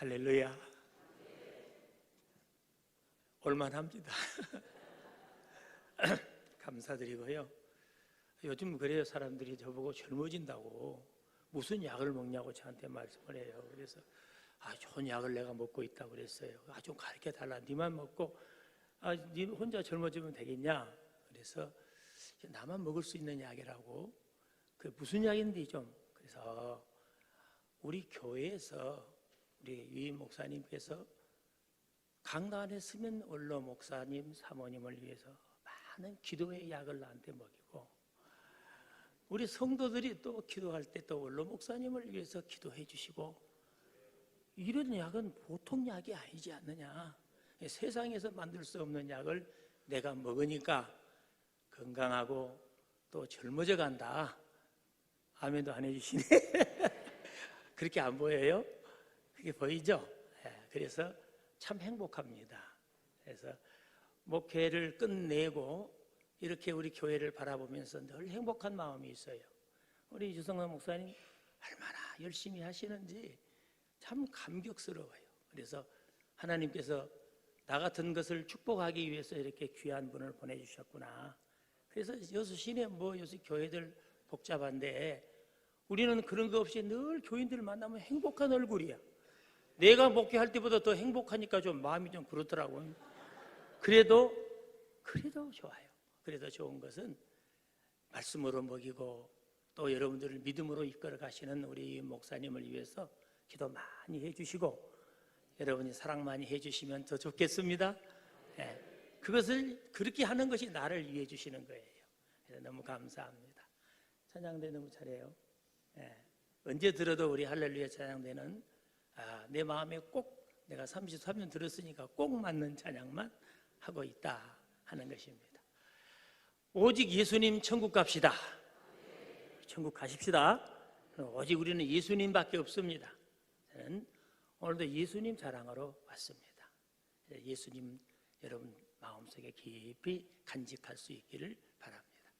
할렐루야. 올만합니다. 감사드리고요. 요즘 그래요. 사람들이 저보고 젊어진다고 무슨 약을 먹냐고 저한테 말씀을 해요. 그래서 좋은 약을 내가 먹고 있다고 그랬어요. 좀 가르쳐 달라. 니만 먹고 니 혼자 젊어지면 되겠냐. 그래서 나만 먹을 수 있는 약이라고. 그 무슨 약인지 좀. 그래서 우리 교회에서 우리 유임 목사님께서 강단에 서면 원로 목사님 사모님을 위해서 많은 기도의 약을 나한테 먹이고, 우리 성도들이 또 기도할 때 또 원로 목사님을 위해서 기도해 주시고, 이런 약은 보통 약이 아니지 않느냐. 세상에서 만들 수 없는 약을 내가 먹으니까 건강하고 또 젊어져 간다. 아멘도 안 해주시네. 그렇게 안 보여요? 그게 보이죠? 그래서 참 행복합니다. 그래서 목회를 끝내고 이렇게 우리 교회를 바라보면서 늘 행복한 마음이 있어요. 우리 유성원 목사님 얼마나 열심히 하시는지 참 감격스러워요. 그래서 하나님께서 나 같은 것을 축복하기 위해서 이렇게 귀한 분을 보내주셨구나. 그래서 여수 시내 여수 교회들 복잡한데 우리는 그런 거 없이 늘 교인들 만나면 행복한 얼굴이야. 내가 목회할 때보다 더 행복하니까 좀 마음이 좀 그렇더라고요. 그래도 좋아요. 그래도 좋은 것은 말씀으로 먹이고 또 여러분들을 믿음으로 이끌어 가시는 우리 목사님을 위해서 기도 많이 해주시고 여러분이 사랑 많이 해주시면 더 좋겠습니다. 그것을 그렇게 하는 것이 나를 위해 주시는 거예요. 그래서 너무 감사합니다. 찬양대 너무 잘해요. 언제 들어도 우리 할렐루야 찬양대는 내 마음에 꼭 내가 33년 들었으니까 꼭 맞는 찬양만 하고 있다 하는 것입니다. 오직 예수님 천국 갑시다. 천국 가십시다. 오직 우리는 예수님밖에 없습니다. 저는 오늘도 예수님 자랑하러 왔습니다. 예수님 여러분 마음속에 깊이 간직할 수 있기를 바랍니다.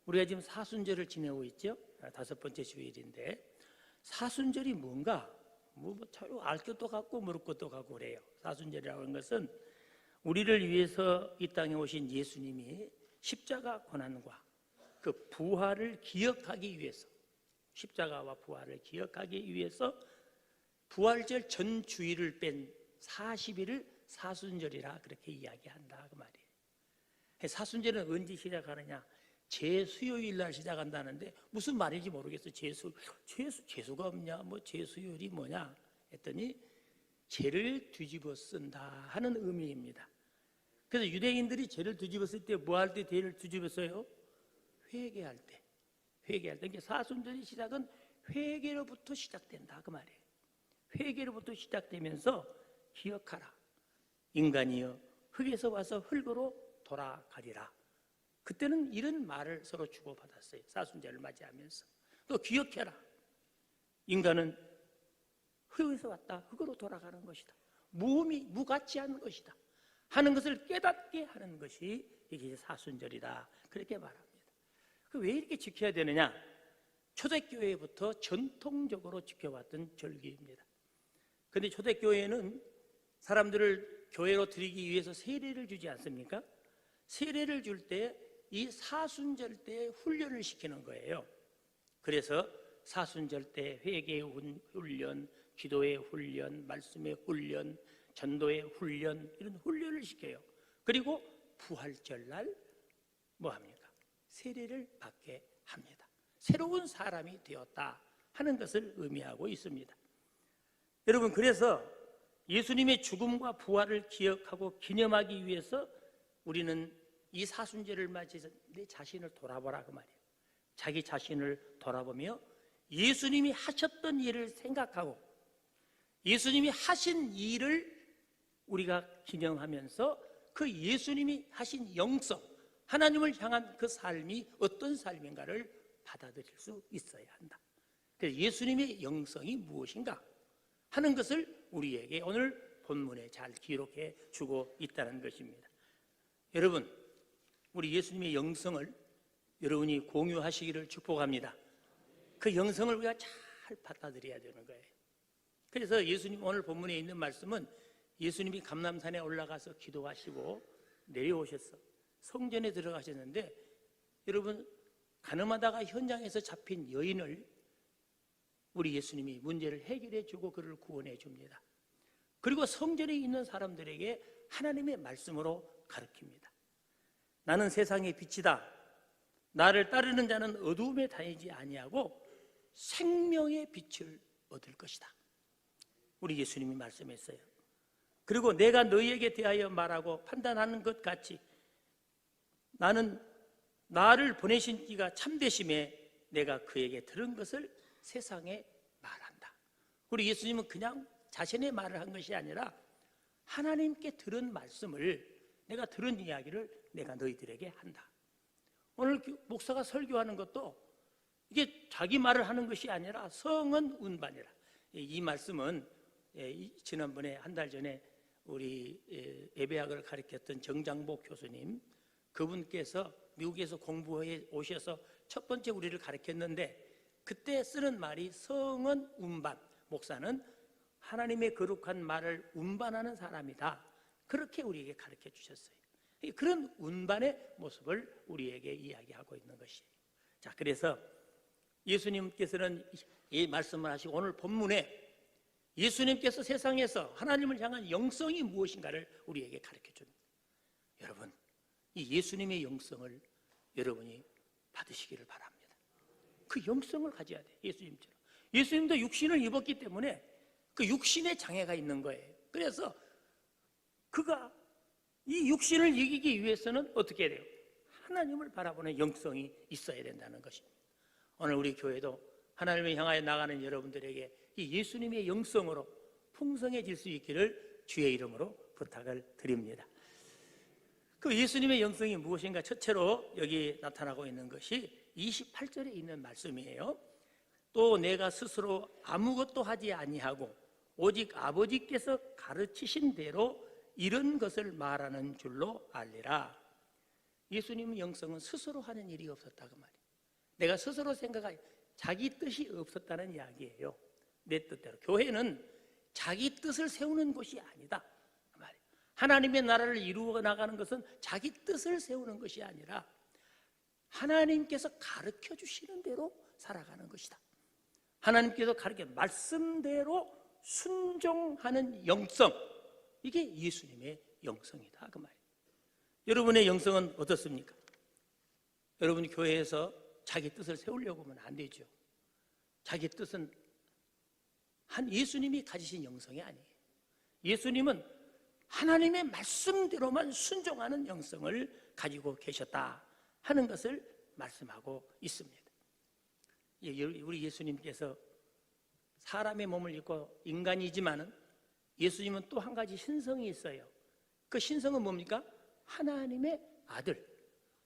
우리가 지금 사순절을 지내고 있죠. 5번째 주일인데 사순절이 뭔가 알 것도 같고 모를 것도 같고 그래요. 사순절이라고 하는 것은 우리를 위해서 이 땅에 오신 예수님이 십자가 고난과 그 부활을 기억하기 위해서, 십자가와 부활을 기억하기 위해서 부활절 전 주일을 뺀 40일을 사순절이라 그렇게 이야기한다 그 말이에요. 사순절은 언제 시작하느냐? 제수요일 날 시작한다는데 무슨 말인지 모르겠어요. 제수가 없냐? 제수요일이 뭐냐? 했더니 죄를 뒤집어 쓴다 하는 의미입니다. 그래서 유대인들이 죄를 뒤집었을 때 뭐 할 때 죄를 뒤집었어요? 회개할 때. 그러니까 사순절의 시작은 회개로부터 시작된다 그 말이에요. 회개로부터 시작되면서 기억하라. 인간이여 흙에서 와서 흙으로 돌아가리라. 그때는 이런 말을 서로 주고받았어요. 사순절을 맞이하면서. 또 기억해라. 인간은 흙에서 왔다. 흙으로 돌아가는 것이다. 무가치 않은 것이다. 하는 것을 깨닫게 하는 것이 이게 사순절이다. 그렇게 말합니다. 왜 이렇게 지켜야 되느냐? 초대교회부터 전통적으로 지켜왔던 절기입니다. 그런데 초대교회는 사람들을 교회로 들이기 위해서 세례를 주지 않습니까? 세례를 줄 때 이 사순절 때 훈련을 시키는 거예요. 그래서 사순절 때 회개의 훈련, 기도의 훈련, 말씀의 훈련, 전도의 훈련, 이런 훈련을 시켜요. 그리고 부활절 날 뭐 합니까? 세례를 받게 합니다. 새로운 사람이 되었다 하는 것을 의미하고 있습니다. 여러분, 그래서 예수님의 죽음과 부활을 기억하고 기념하기 위해서 우리는 이 사순절을 맞이해서 내 자신을 돌아보라 그 말이에요. 자기 자신을 돌아보며 예수님이 하셨던 일을 생각하고 예수님이 하신 일을 우리가 기념하면서 그 예수님이 하신 영성, 하나님을 향한 그 삶이 어떤 삶인가를 받아들일 수 있어야 한다. 그래서 예수님의 영성이 무엇인가 하는 것을 우리에게 오늘 본문에 잘 기록해 주고 있다는 것입니다. 여러분, 우리 예수님의 영성을 여러분이 공유하시기를 축복합니다. 그 영성을 우리가 잘 받아들여야 되는 거예요. 그래서 예수님 오늘 본문에 있는 말씀은 예수님이 감람산에 올라가서 기도하시고 내려오셨어. 성전에 들어가셨는데 여러분 가늠하다가 현장에서 잡힌 여인을 우리 예수님이 문제를 해결해 주고 그를 구원해 줍니다. 그리고 성전에 있는 사람들에게 하나님의 말씀으로 가르칩니다. 나는 세상의 빛이다. 나를 따르는 자는 어두움에 다니지 아니하고 생명의 빛을 얻을 것이다. 우리 예수님이 말씀했어요. 그리고 내가 너희에게 대하여 말하고 판단하는 것 같이 나는 나를 보내신 이가 참되심에 내가 그에게 들은 것을 세상에 말한다. 우리 예수님은 그냥 자신의 말을 한 것이 아니라 하나님께 들은 말씀을, 내가 들은 이야기를 내가 너희들에게 한다. 오늘 목사가 설교하는 것도 이게 자기 말을 하는 것이 아니라 성은 운반이라. 이 말씀은 지난번에 한 달 전에 우리 예배학을 가르쳤던 정장복 교수님, 그분께서 미국에서 공부해 오셔서 첫 번째 우리를 가르쳤는데 그때 쓰는 말이 성은 운반, 목사는 하나님의 거룩한 말을 운반하는 사람이다. 그렇게 우리에게 가르쳐 주셨어요. 그런 운반의 모습을 우리에게 이야기하고 있는 것이에요. 자, 그래서 예수님께서는 이 말씀을 하시고 오늘 본문에 예수님께서 세상에서 하나님을 향한 영성이 무엇인가를 우리에게 가르쳐 줍니다. 여러분, 이 예수님의 영성을 여러분이 받으시기를 바랍니다. 그 영성을 가져야 돼. 예수님처럼. 예수님도 육신을 입었기 때문에 그 육신에 장애가 있는 거예요. 그래서 그가 이 육신을 이기기 위해서는 어떻게 해야 돼요? 하나님을 바라보는 영성이 있어야 된다는 것입니다. 오늘 우리 교회도 하나님을 향하여 나가는 여러분들에게 이 예수님의 영성으로 풍성해질 수 있기를 주의 이름으로 부탁을 드립니다. 그 예수님의 영성이 무엇인가? 첫째로 여기 나타나고 있는 것이 28절에 있는 말씀이에요. 또 내가 스스로 아무것도 하지 아니하고 오직 아버지께서 가르치신 대로 이런 것을 말하는 줄로 알리라. 예수님의 영성은 스스로 하는 일이 없었다고 말이에요. 내가 스스로 생각하기, 자기 뜻이 없었다는 이야기예요. 내 뜻대로. 교회는 자기 뜻을 세우는 곳이 아니다. 하나님의 나라를 이루어 나가는 것은 자기 뜻을 세우는 것이 아니라 하나님께서 가르쳐 주시는 대로 살아가는 것이다. 하나님께서 가르쳐 말씀대로 순종하는 영성, 이게 예수님의 영성이다 그 말이에요. 여러분의 영성은 어떻습니까? 여러분이 교회에서 자기 뜻을 세우려고 하면 안 되죠. 자기 뜻은 한 예수님이 가지신 영성이 아니에요. 예수님은 하나님의 말씀대로만 순종하는 영성을 가지고 계셨다 하는 것을 말씀하고 있습니다. 우리 예수님께서 사람의 몸을 입고 인간이지만은 예수님은 또 한 가지 신성이 있어요. 그 신성은 뭡니까? 하나님의 아들,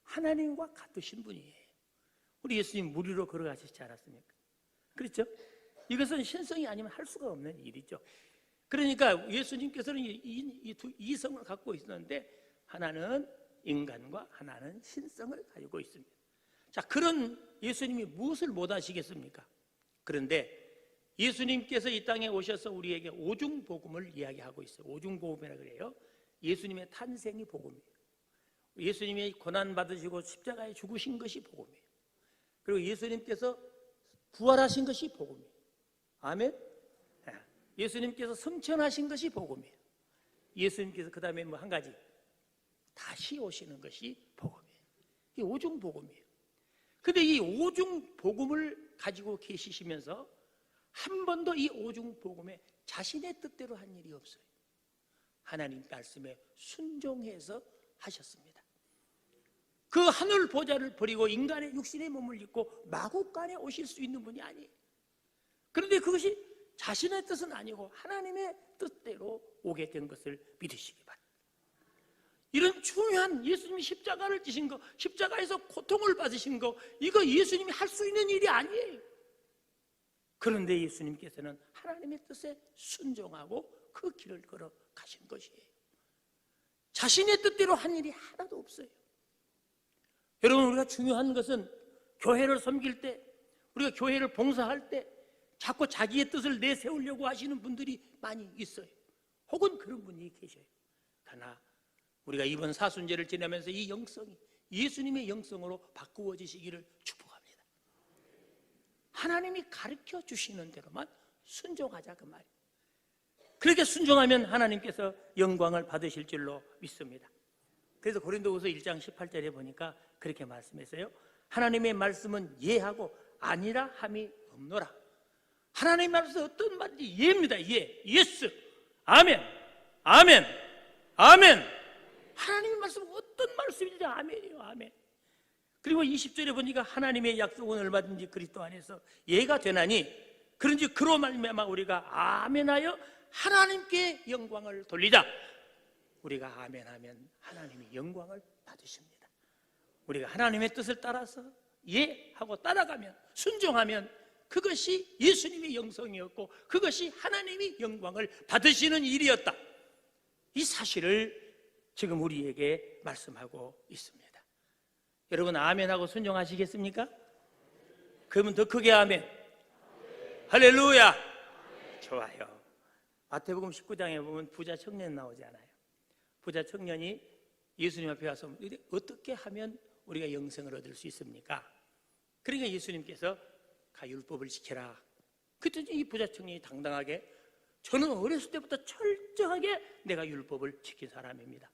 하나님과 같으신 분이에요. 우리 예수님 무리로 걸어가시지 않았습니까? 그렇죠? 이것은 신성이 아니면 할 수가 없는 일이죠. 그러니까 예수님께서는 이 성을 갖고 있었는데 하나는 인간과 하나는 신성을 가지고 있습니다. 자, 그런 예수님이 무엇을 못 하시겠습니까? 그런데 예수님께서 이 땅에 오셔서 우리에게 오중복음을 이야기하고 있어요. 오중복음이라 그래요. 예수님의 탄생이 복음이에요. 예수님이 고난받으시고 십자가에 죽으신 것이 복음이에요. 그리고 예수님께서 부활하신 것이 복음이에요. 아멘. 예수님께서 승천하신 것이 복음이에요. 예수님께서 그 다음에 뭐 한 가지 다시 오시는 것이 복음이에요. 이게 오중복음이에요. 근데 이 오중복음을 가지고 계시면서 한 번도 이 오중복음에 자신의 뜻대로 한 일이 없어요. 하나님 말씀에 순종해서 하셨습니다. 그 하늘 보좌를 버리고 인간의 육신의 몸을 입고 마국간에 오실 수 있는 분이 아니에요. 그런데 그것이 자신의 뜻은 아니고 하나님의 뜻대로 오게 된 것을 믿으시기 바랍니다. 이런 중요한 예수님이 십자가를 지신 거, 십자가에서 고통을 받으신 거, 이거 예수님이 할 수 있는 일이 아니에요. 그런데 예수님께서는 하나님의 뜻에 순종하고 그 길을 걸어 가신 것이에요. 자신의 뜻대로 한 일이 하나도 없어요. 여러분, 우리가 중요한 것은 교회를 섬길 때, 우리가 교회를 봉사할 때 자꾸 자기의 뜻을 내세우려고 하시는 분들이 많이 있어요. 혹은 그런 분이 계셔요. 그러나 우리가 이번 사순절을 지나면서 이 영성이 예수님의 영성으로 바꾸어지시기를 축복합니다. 하나님이 가르쳐 주시는 대로만 순종하자, 그 말이에요. 그렇게 순종하면 하나님께서 영광을 받으실 줄로 믿습니다. 그래서 고린도후서 1장 18절에 보니까 그렇게 말씀했어요. 하나님의 말씀은 예하고 아니라 함이 없노라. 하나님의 말씀은 어떤 말인지 예입니다. 예, 예스, 아멘, 아멘, 아멘. 하나님의 말씀은 어떤 말씀인지 아멘이에요, 아멘. 그리고 20절에 보니까 하나님의 약속은 얼마든지 그리스도 안에서 예가 되나니 그런지 그로 말미암아 우리가 아멘하여 하나님께 영광을 돌리자. 우리가 아멘하면 하나님이 영광을 받으십니다. 우리가 하나님의 뜻을 따라서 예 하고 따라가면, 순종하면 그것이 예수님의 영성이었고 그것이 하나님이 영광을 받으시는 일이었다. 이 사실을 지금 우리에게 말씀하고 있습니다. 여러분 아멘하고 순종하시겠습니까? 그러면 더 크게 아멘. 할렐루야. 좋아요. 마태복음 19장에 보면 부자 청년 나오잖아요. 부자 청년이 예수님 앞에 와서 어떻게 하면 우리가 영생을 얻을 수 있습니까? 그러니까 예수님께서 가 율법을 지켜라. 그랬더니 이 부자 청년이 당당하게 저는 어렸을 때부터 철저하게 내가 율법을 지킨 사람입니다.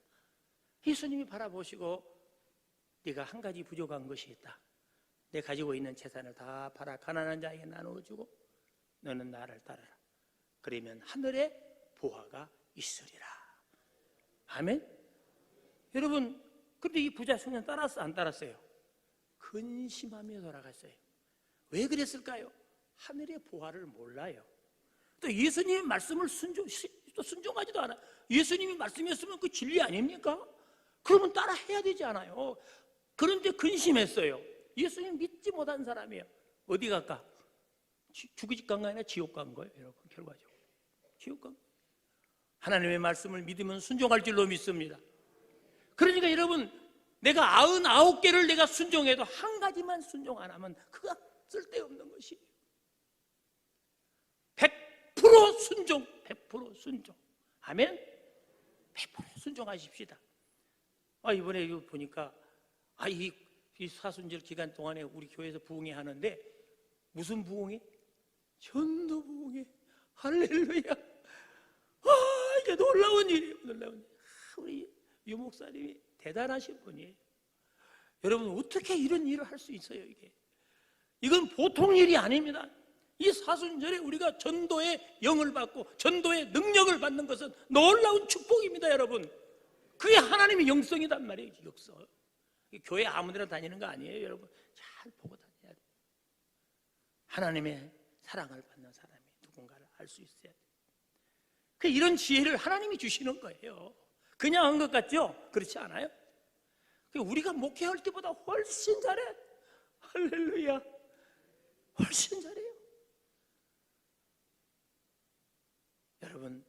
예수님이 바라보시고 네가 한 가지 부족한 것이 있다. 내 가지고 있는 재산을 다 팔아 가난한 자에게 나누어주고 너는 나를 따르라. 그러면 하늘에 보화가 있으리라. 아멘. 여러분, 근데 이 부자 청년 따랐어, 안 따랐어요? 근심하며 돌아갔어요. 왜 그랬을까요? 하늘의 보화를 몰라요. 또 예수님의 말씀을 순종하지도 않아. 예수님이 말씀이었으면 그 진리 아닙니까? 그러면 따라 해야 되지 않아요? 그런데 근심했어요. 예수님 믿지 못한 사람이에요. 어디 갈까? 죽기 간 거 아니라 지옥 간 거예요, 여러분. 결과적으로 지옥 간 거예요. 하나님의 말씀을 믿으면 순종할 줄로 믿습니다. 그러니까 여러분, 내가 99개를 내가 순종해도 한 가지만 순종 안 하면 그거 쓸데없는 것이에요. 100% 순종, 100% 순종. 아멘? 100% 순종하십시다. 이번에 이거 보니까 이 사순절 기간 동안에 우리 교회에서 부흥회 하는데 무슨 부흥회? 전도 부흥회. 할렐루야. 이게 놀라운 일이에요. 놀라운 일. 우리 유 목사님이 대단하신 분이에요. 여러분 어떻게 이런 일을 할 수 있어요? 이건 보통 일이 아닙니다. 이 사순절에 우리가 전도의 영을 받고 전도의 능력을 받는 것은 놀라운 축복입니다, 여러분. 그게 하나님의 영성이란 말이에요. 영성. 교회 아무데나 다니는 거 아니에요, 여러분. 잘 보고 다녀야 돼요. 하나님의 사랑을 받는 사람이 누군가를 알 수 있어야 돼요. 이런 지혜를 하나님이 주시는 거예요. 그냥 한 것 같죠? 그렇지 않아요? 우리가 목회할 때보다 훨씬 잘해. 할렐루야. 훨씬 잘해요. 여러분,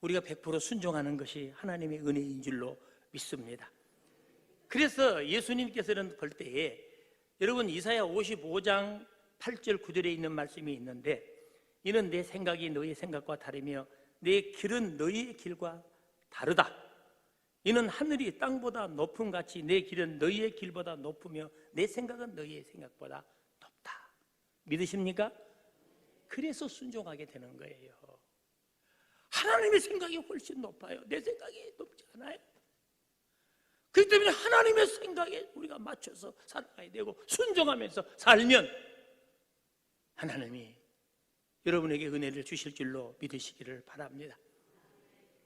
우리가 100% 순종하는 것이 하나님의 은혜인 줄로 믿습니다. 그래서 예수님께서는 볼 때에 여러분 이사야 55장 8절 9절에 있는 말씀이 있는데 이는 내 생각이 너희 생각과 다르며 내 길은 너희의 길과 다르다. 이는 하늘이 땅보다 높음 같이 내 길은 너희의 길보다 높으며 내 생각은 너희의 생각보다 높다. 믿으십니까? 그래서 순종하게 되는 거예요. 하나님의 생각이 훨씬 높아요. 내 생각이 높지 않아요. 그렇기 때문에 하나님의 생각에 우리가 맞춰서 살아가야 되고 순종하면서 살면 하나님이 여러분에게 은혜를 주실 줄로 믿으시기를 바랍니다.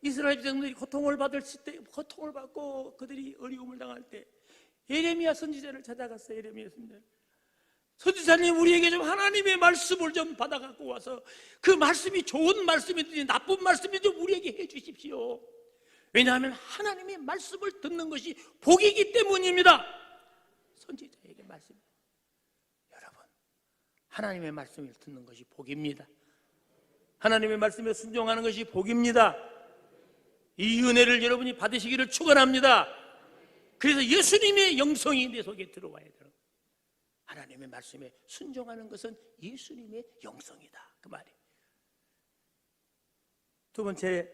이스라엘 백성들이 고통을 받을 때 고통을 받고 그들이 어려움을 당할 때 예레미야 선지자를 찾아갔어요. 예레미야 선지자. 선지자님 우리에게 좀 하나님의 말씀을 좀 받아갖고 와서 그 말씀이 좋은 말씀이든지 나쁜 말씀이든지 우리에게 해 주십시오. 왜냐하면 하나님의 말씀을 듣는 것이 복이기 때문입니다. 선지자에게 말씀해요. 여러분, 하나님의 말씀을 듣는 것이 복입니다. 하나님의 말씀에 순종하는 것이 복입니다. 이 은혜를 여러분이 받으시기를 축원합니다. 그래서 예수님의 영성이 내 속에 들어와야 돼요. 하나님의 말씀에 순종하는 것은 예수님의 영성이다, 그 말이에요. 두 번째,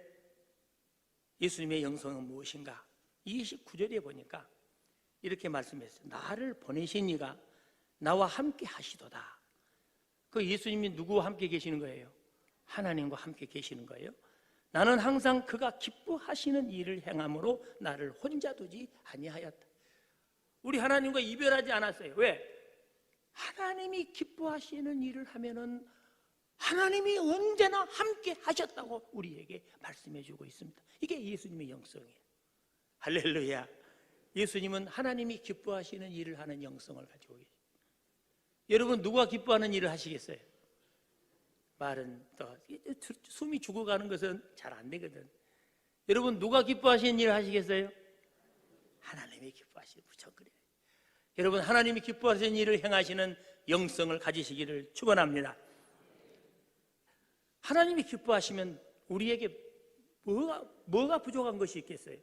예수님의 영성은 무엇인가? 29절에 보니까 이렇게 말씀했어요. 나를 보내신 이가 나와 함께 하시도다. 그 예수님이 누구와 함께 계시는 거예요? 하나님과 함께 계시는 거예요. 나는 항상 그가 기뻐하시는 일을 행함으로 나를 혼자 두지 아니하였다. 우리 하나님과 이별하지 않았어요. 왜? 하나님이 기뻐하시는 일을 하면은 하나님이 언제나 함께 하셨다고 우리에게 말씀해 주고 있습니다. 이게 예수님의 영성이에요. 할렐루야. 예수님은 하나님이 기뻐하시는 일을 하는 영성을 가지고 계세요. 여러분, 누가 기뻐하는 일을 하시겠어요? 말은 또 숨이 죽어가는 것은 잘 안 되거든. 여러분, 누가 기뻐하시는 일을 하시겠어요? 하나님이 기뻐하시는, 무척 그래요. 여러분, 하나님이 기뻐하시는 일을 행하시는 영성을 가지시기를 축원합니다. 하나님이 기뻐하시면 우리에게 뭐가 부족한 것이 있겠어요?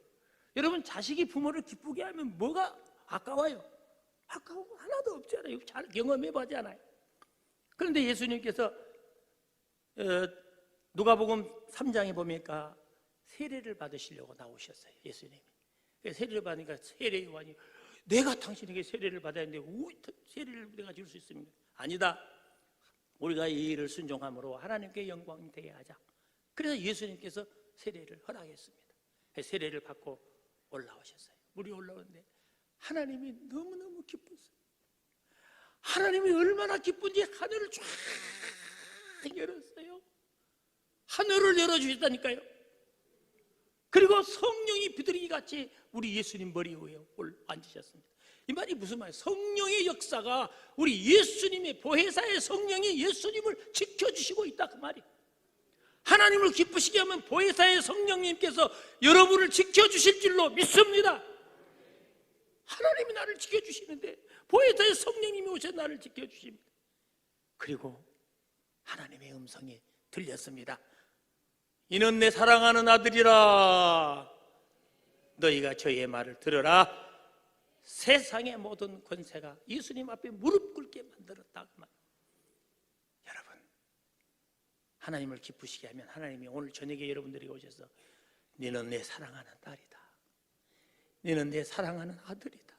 여러분, 자식이 부모를 기쁘게 하면 뭐가 아까워요? 아까운 거 하나도 없잖아요. 잘 경험해보잖아요. 그런데 예수님께서 누가복음 3장에 보니까 세례를 받으시려고 나오셨어요. 예수님이. 세례를 받으니까 세례 요한이 내가 당신에게 세례를 받아야 하는데 세례를 내가 줄 수 있습니까? 아니다. 우리가 이 일을 순종함으로 하나님께 영광이 되게 하자. 그래서 예수님께서 세례를 허락했습니다. 세례를 받고 올라오셨어요. 물이 올라오는데 하나님이 너무너무 기뻤어요. 하나님이 얼마나 기쁜지 하늘을 쫙 열었어요. 하늘을 열어주셨다니까요. 그리고 성령이 비둘기같이 우리 예수님 머리 위에 앉으셨습니다. 이 말이 무슨 말이에요? 성령의 역사가 우리 예수님의 보혜사의 성령이 예수님을 지켜주시고 있다, 그 말이에요. 하나님을 기쁘시게 하면 보혜사의 성령님께서 여러분을 지켜주실 줄로 믿습니다. 하나님이 나를 지켜주시는데 보혜사의 성령님이 오셔서 나를 지켜주십니다. 그리고 하나님의 음성이 들렸습니다. 이는 내 사랑하는 아들이라. 너희가 저의 말을 들으라. 세상의 모든 권세가 예수님 앞에 무릎 꿇게 만들었다. 여러분, 하나님을 기쁘시게 하면 하나님이 오늘 저녁에 여러분들에게 오셔서 너는 내 사랑하는 딸이다, 너는 내 사랑하는 아들이다.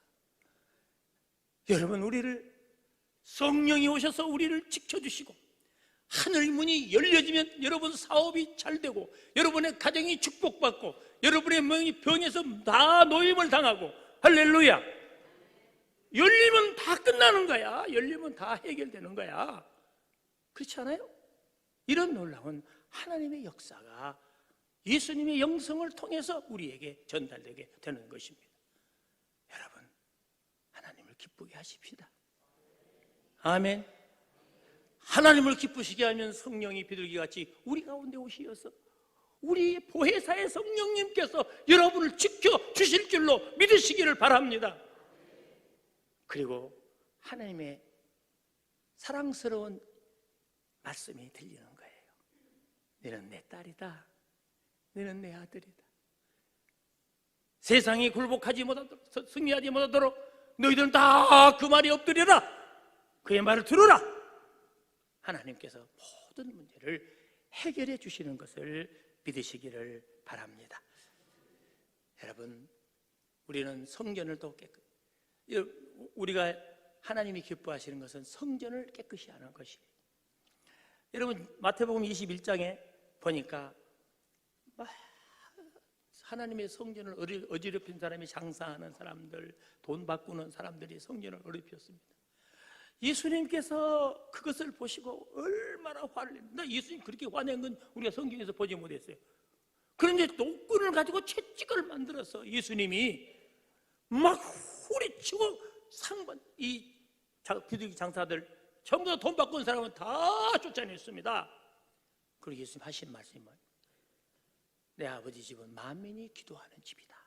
여러분, 우리를 성령이 오셔서 우리를 지켜주시고 하늘 문이 열려지면 여러분 사업이 잘 되고 여러분의 가정이 축복받고 여러분의 명이 병에서 다 노임을 당하고, 할렐루야. 열리면 다 끝나는 거야. 열리면 다 해결되는 거야. 그렇지 않아요? 이런 놀라운 하나님의 역사가 예수님의 영성을 통해서 우리에게 전달되게 되는 것입니다. 여러분, 하나님을 기쁘게 하십시다. 아멘. 하나님을 기쁘시게 하면 성령이 비둘기같이 우리 가운데 오시어서 우리 보혜사의 성령님께서 여러분을 지켜주실 줄로 믿으시기를 바랍니다. 그리고 하나님의 사랑스러운 말씀이 들리는 거예요. 너는 내 딸이다, 너는 내 아들이다. 세상이 굴복하지 못하도록, 승리하지 못하도록 너희들은 다 그 말이 엎드려라. 그의 말을 들어라. 하나님께서 모든 문제를 해결해 주시는 것을 믿으시기를 바랍니다. 여러분, 우리는 성전을 더 깨끗이, 우리가 하나님이 기뻐하시는 것은 성전을 깨끗이 하는 것이에요. 여러분, 마태복음 21장에 보니까 하나님의 성전을 어지럽힌 사람이, 장사하는 사람들, 돈 바꾸는 사람들이 성전을 어렵혔습니다. 예수님께서 그것을 보시고 얼마나 화를 냈나. 예수님 그렇게 화낸 건 우리가 성경에서 보지 못했어요. 그런데 노끈을 가지고 채찍을 만들어서 예수님이 막 후리치고 이 비둘기 장사들 전부 다 돈 바꾼 사람은 다 쫓아냈습니다. 그리고 예수님 하신 말씀이 뭐예요? 내 아버지 집은 만민이 기도하는 집이다.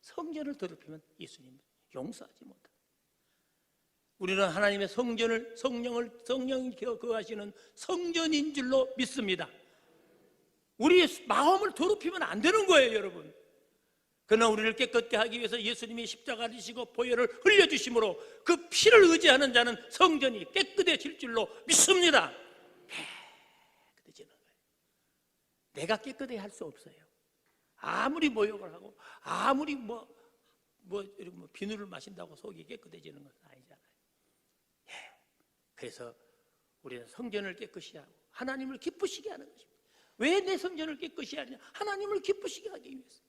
성전을 더럽히면 예수님 용서하지 못한다. 우리는 하나님의 성령이 거하시는 성전인 줄로 믿습니다. 우리의 마음을 더럽히면 안 되는 거예요, 여러분. 그러나 우리를 깨끗게 하기 위해서 예수님이 십자가를 지시고 보혈을 흘려주심으로 그 피를 의지하는 자는 성전이 깨끗해질 줄로 믿습니다. 깨끗해지는 거예요. 내가 깨끗해 할 수 없어요. 아무리 모욕을 하고 아무리 비누를 마신다고 속이 깨끗해지는 것은 아니잖아요. 그래서 우리는 성전을 깨끗이 하고 하나님을 기쁘시게 하는 것입니다. 왜 내 성전을 깨끗이 하느냐? 하나님을 기쁘시게 하기 위해서.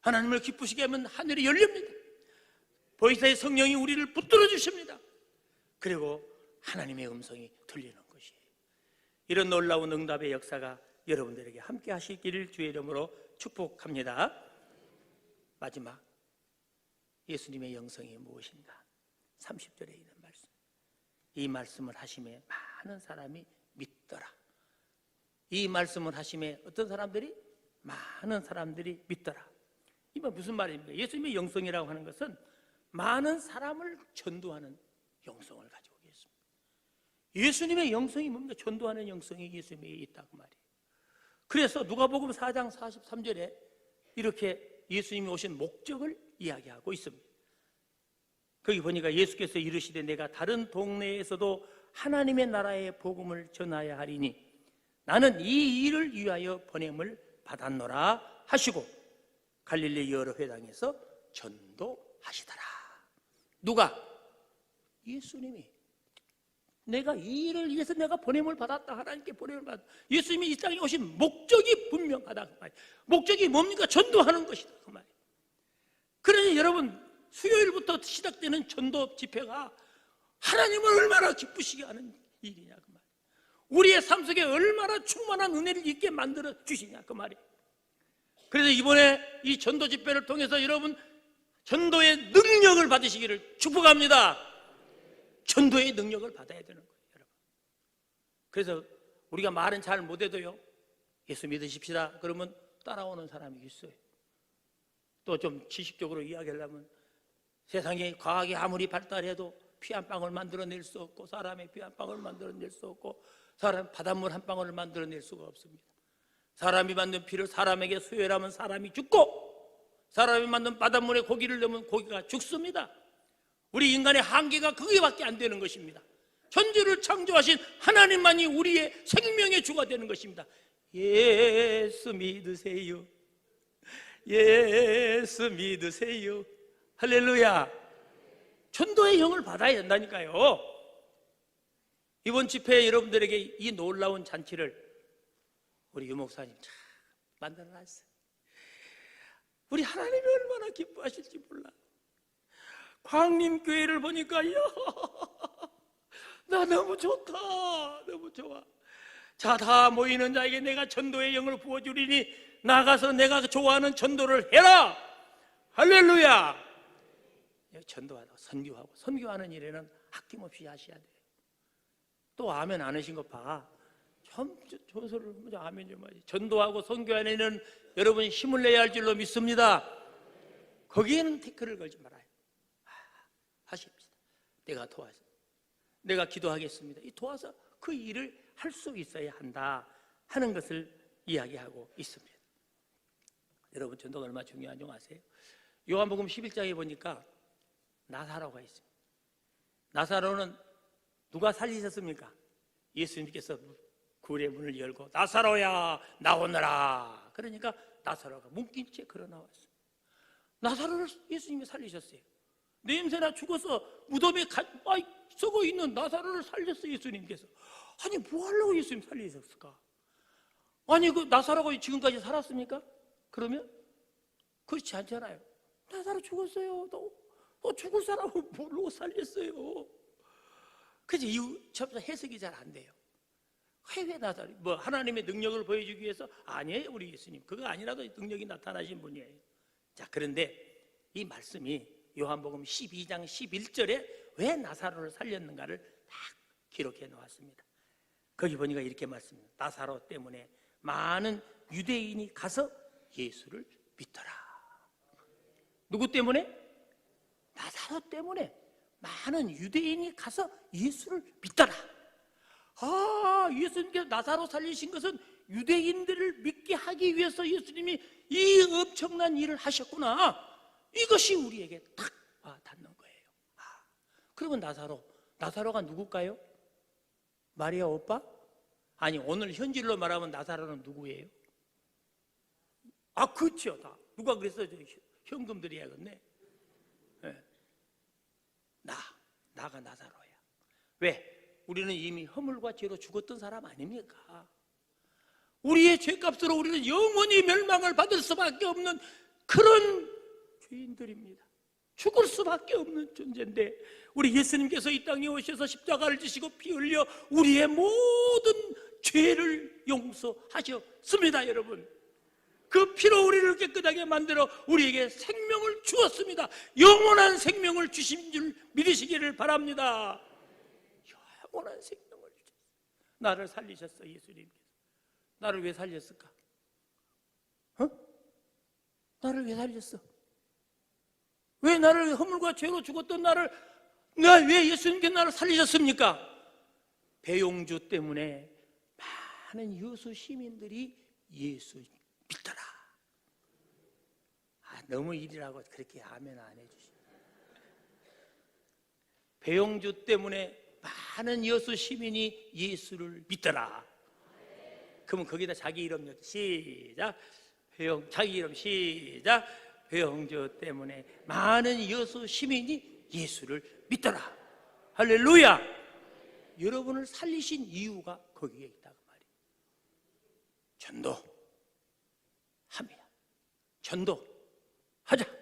하나님을 기쁘시게 하면 하늘이 열립니다. 보혜사의 성령이 우리를 붙들어 주십니다. 그리고 하나님의 음성이 들리는 것이에요. 이런 놀라운 응답의 역사가 여러분들에게 함께 하시기를 주의 이름으로 축복합니다. 마지막, 예수님의 영성이 무엇인가? 30절에 있는 말씀. 이 말씀을 하심에 많은 사람이 믿더라. 이 말씀을 하심에 어떤 사람들이? 많은 사람들이 믿더라. 이건 무슨 말입니까? 예수님의 영성이라고 하는 것은 많은 사람을 전도하는 영성을 가지고 있습니다. 예수님의 영성이 뭡니까? 전도하는 영성이 예수님에 있다고 말이에요. 그래서 누가복음 4장 43절에 이렇게 예수님이 오신 목적을 이야기하고 있습니다. 거기 보니까 예수께서 이르시되 내가 다른 동네에서도 하나님의 나라의 복음을 전하여 하리니 나는 이 일을 위하여 보냄을 받았노라 하시고 갈릴리 여러 회당에서 전도하시더라. 누가? 예수님이. 내가 이 일을 위해서 내가 보냄을 받았다. 하나님께 보냄을 받았다. 예수님이 이 땅에 오신 목적이 분명하다. 그 말이에요. 목적이 뭡니까? 전도하는 것이다. 그 말이에요. 그러니 여러분, 수요일부터 시작되는 전도 집회가 하나님을 얼마나 기쁘시게 하는 일이냐 그 말이에요. 우리의 삶 속에 얼마나 충만한 은혜를 있게 만들어 주시냐 그 말이에요. 그래서 이번에 이 전도 집회를 통해서 여러분 전도의 능력을 받으시기를 축복합니다. 전도의 능력을 받아야 되는 거예요, 여러분. 그래서 우리가 말은 잘 못해도요, 예수 믿으십시다 그러면 따라오는 사람이 있어요. 또 좀 지식적으로 이야기하려면 세상에 과학이 아무리 발달해도 피 한 방울 만들어낼 수 없고 사람의 피 한 방울 만들어낼 수 없고 사람 바닷물 한 방울을 만들어낼 수가 없습니다. 사람이 만든 피를 사람에게 수혈하면 사람이 죽고 사람이 만든 바닷물에 고기를 넣으면 고기가 죽습니다. 우리 인간의 한계가 그게밖에 안 되는 것입니다. 천지를 창조하신 하나님만이 우리의 생명의 주가 되는 것입니다. 예수 믿으세요. 예수 믿으세요. 할렐루야. 전도의 영을 받아야 된다니까요. 이번 집회에 여러분들에게 이 놀라운 잔치를 우리 유목사님 참 만들어놨어요. 우리 하나님이 얼마나 기뻐하실지 몰라. 광림교회를 보니까 이야, 나 너무 좋다. 너무 좋아. 자, 다 모이는 자에게 내가 전도의 영을 부어주리니 나가서 내가 좋아하는 전도를 해라. 할렐루야. 전도하고 선교하는 일에는 아낌없이 하셔야 돼요. 또 아멘 안 하신 거 봐. 참 좋은 소리를 먼저 아멘 좀 하지. 전도하고 선교하는 일은 여러분이 힘을 내야 할 줄로 믿습니다. 거기에는 태클을 걸지 말아요. 하십시다. 내가 도와서 내가 기도하겠습니다. 이 도와서 그 일을 할 수 있어야 한다 하는 것을 이야기하고 있습니다. 여러분 전도가 얼마나 중요한 줄 아세요? 요한복음 11장에 보니까 나사로가 있습니다. 나사로는 누가 살리셨습니까? 예수님께서 굴의 문을 열고 나사로야 나오너라. 그러니까 나사로가 묶인 채 걸어 나왔어요. 나사로를 예수님이 살리셨어요. 냄새나 죽어서 무덤에 썩어 있는 나사로를 살렸어요. 예수님께서. 아니 뭐 하려고 예수님 살리셨을까? 아니 그 나사로가 지금까지 살았습니까? 그러면 그렇지 않잖아요. 나사로 죽었어요. 또 죽을 사람을 뭘로 살렸어요? 그래서 이유 접사 해석이 잘 안 돼요. 왜 나사로? 뭐 하나님의 능력을 보여주기 위해서? 아니에요. 우리 예수님 그거 아니라도 능력이 나타나신 분이에요. 자, 그런데 이 말씀이 요한복음 12장 11절에 왜 나사로를 살렸는가를 딱 기록해 놓았습니다. 거기 보니까 이렇게 말씀합니다. 나사로 때문에 많은 유대인이 가서 예수를 믿더라. 누구 때문에? 나사로 때문에 많은 유대인이 가서 예수를 믿더라. 예수님께서 나사로 살리신 것은 유대인들을 믿게 하기 위해서 예수님이 이 엄청난 일을 하셨구나, 이것이 우리에게 딱 와닿는 거예요. 그러면 나사로가 누굴까요? 마리아 오빠? 아니, 오늘 현실로 말하면 나사로는 누구예요? 그렇죠. 누가 그랬어요? 현금 드려야겠네. 네. 나가 나사로야. 왜? 우리는 이미 허물과 죄로 죽었던 사람 아닙니까? 우리의 죄값으로 우리는 영원히 멸망을 받을 수밖에 없는 그런 죄인들입니다. 죽을 수밖에 없는 존재인데, 우리 예수님께서 이 땅에 오셔서 십자가를 지시고 피 흘려 우리의 모든 죄를 용서하셨습니다. 여러분, 그 피로 우리를 깨끗하게 만들어 우리에게 생명을 주었습니다. 영원한 생명을 주신 줄 믿으시기를 바랍니다. 영원한 생명을 주셨어요. 나를 살리셨어. 예수님께서 나를 왜 살렸을까? 나를 왜 살렸어? 왜 나를 허물과 죄로 죽었던 왜 예수님께 나를 살리셨습니까? 배용주 때문에 많은 여수 시민들이 예수 믿더라. 너무 일이라고 그렇게 아멘 안 해주시죠. 배용주 때문에 많은 여수 시민이 예수를 믿더라. 그러면 거기다 자기 이름 넣죠. 시작. 자기 이름 시작. 배용주 때문에 많은 여수 시민이 예수를 믿더라. 할렐루야. 여러분을 살리신 이유가 거기에 있다고 말이에요. 전도합니다. 전도하자.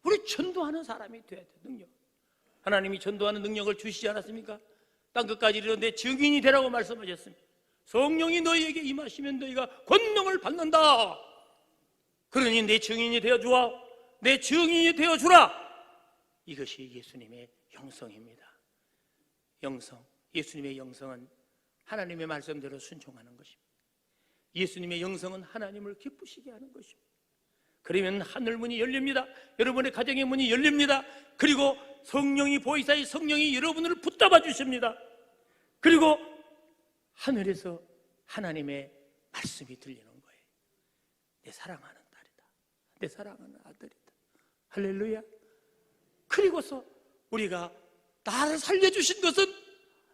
우리 전도하는 사람이 돼야 돼. 능력. 하나님이 전도하는 능력을 주시지 않았습니까? 땅끝까지 이르는데 증인이 되라고 말씀하셨습니다. 성령이 너희에게 임하시면 너희가 권능을 받는다. 그러니 내 증인이 되어주라. 내 증인이 되어주라. 이것이 예수님의 영성입니다. 예수님의 영성은 하나님의 말씀대로 순종하는 것입니다. 예수님의 영성은 하나님을 기쁘시게 하는 것입니다. 그러면 하늘 문이 열립니다. 여러분의 가정의 문이 열립니다. 그리고 성령이 보이사의 성령이 여러분을 붙잡아 주십니다. 그리고 하늘에서 하나님의 말씀이 들리는 거예요. 내 사랑하는 딸이다. 내 사랑하는 아들이다. 할렐루야. 그리고서 우리가 나를 살려주신 것은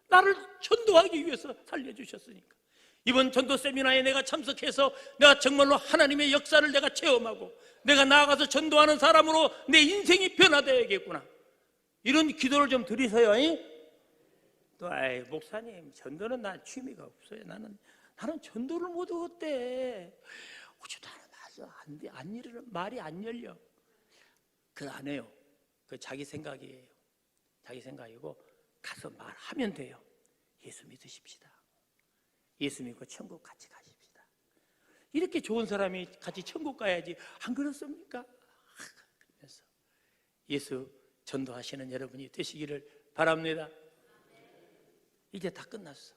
나를 전도하기 위해서 살려주셨으니까, 이번 전도 세미나에 내가 참석해서 내가 정말로 하나님의 역사를 내가 체험하고 내가 나아가서 전도하는 사람으로 내 인생이 변화되어야겠구나, 이런 기도를 좀 드리세요. 또 목사님, 전도는 난 취미가 없어요. 나는 전도를 못 하겠대. 안 이르는 말이 안 열려. 그거 안 해요. 그 자기 생각이에요. 자기 생각이고 가서 말하면 돼요. 예수 믿으십시다. 예수 믿고 천국 같이 가십시다. 이렇게 좋은 사람이 같이 천국 가야지, 안 그렇습니까? 그러면서 예수 전도하시는 여러분이 되시기를 바랍니다. 이제 다 끝났어.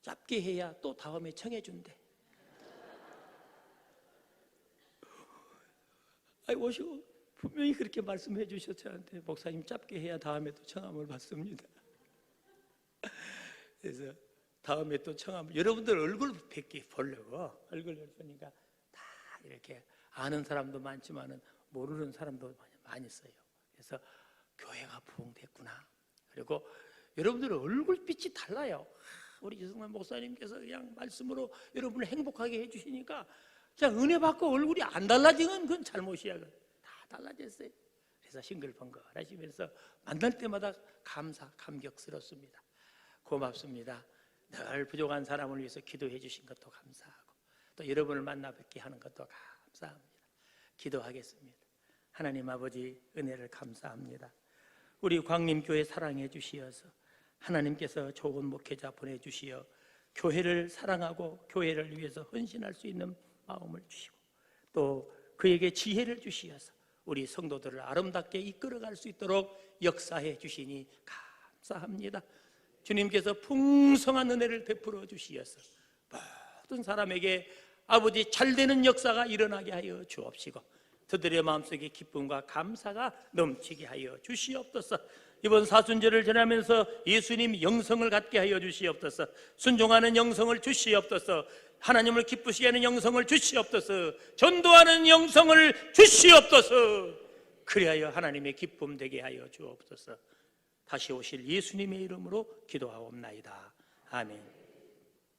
짧게 해야 또 다음에 청해준대. 오시고 분명히 그렇게 말씀해 주셨죠. 저한테 목사님 짧게 해야 다음에 또 청함을 받습니다. 그래서 다음에 또 청함을, 여러분들 얼굴 뵙기 보려고 얼굴을 보니까 다 이렇게 아는 사람도 많지만은 모르는 사람도 많이 있어요. 그래서 교회가 부흥됐구나. 그리고 여러분들 얼굴빛이 달라요. 우리 이승만 목사님께서 그냥 말씀으로 여러분을 행복하게 해주시니까 그냥 은혜 받고 얼굴이 안 달라지는 건 잘못이야. 다 달라졌어요. 그래서 싱글벙글하시면서 만날 때마다 감격스럽습니다. 고맙습니다. 늘 부족한 사람을 위해서 기도해 주신 것도 감사하고 또 여러분을 만나 뵙게 하는 것도 감사합니다. 기도하겠습니다. 하나님 아버지, 은혜를 감사합니다. 우리 광림교회 사랑해 주시어서 하나님께서 좋은 목회자 보내주시어 교회를 사랑하고 교회를 위해서 헌신할 수 있는 마음을 주시고 또 그에게 지혜를 주시어서 우리 성도들을 아름답게 이끌어갈 수 있도록 역사해 주시니 감사합니다. 주님께서 풍성한 은혜를 베풀어 주시어서 모든 사람에게 아버지 잘되는 역사가 일어나게 하여 주옵시고 저들의 마음속에 기쁨과 감사가 넘치게 하여 주시옵소서. 이번 사순절을 지나면서 예수님 영성을 갖게 하여 주시옵소서. 순종하는 영성을 주시옵소서. 하나님을 기쁘시게 하는 영성을 주시옵소서. 전도하는 영성을 주시옵소서. 그리하여 하나님의 기쁨 되게 하여 주옵소서. 다시 오실 예수님의 이름으로 기도하옵나이다. 아멘.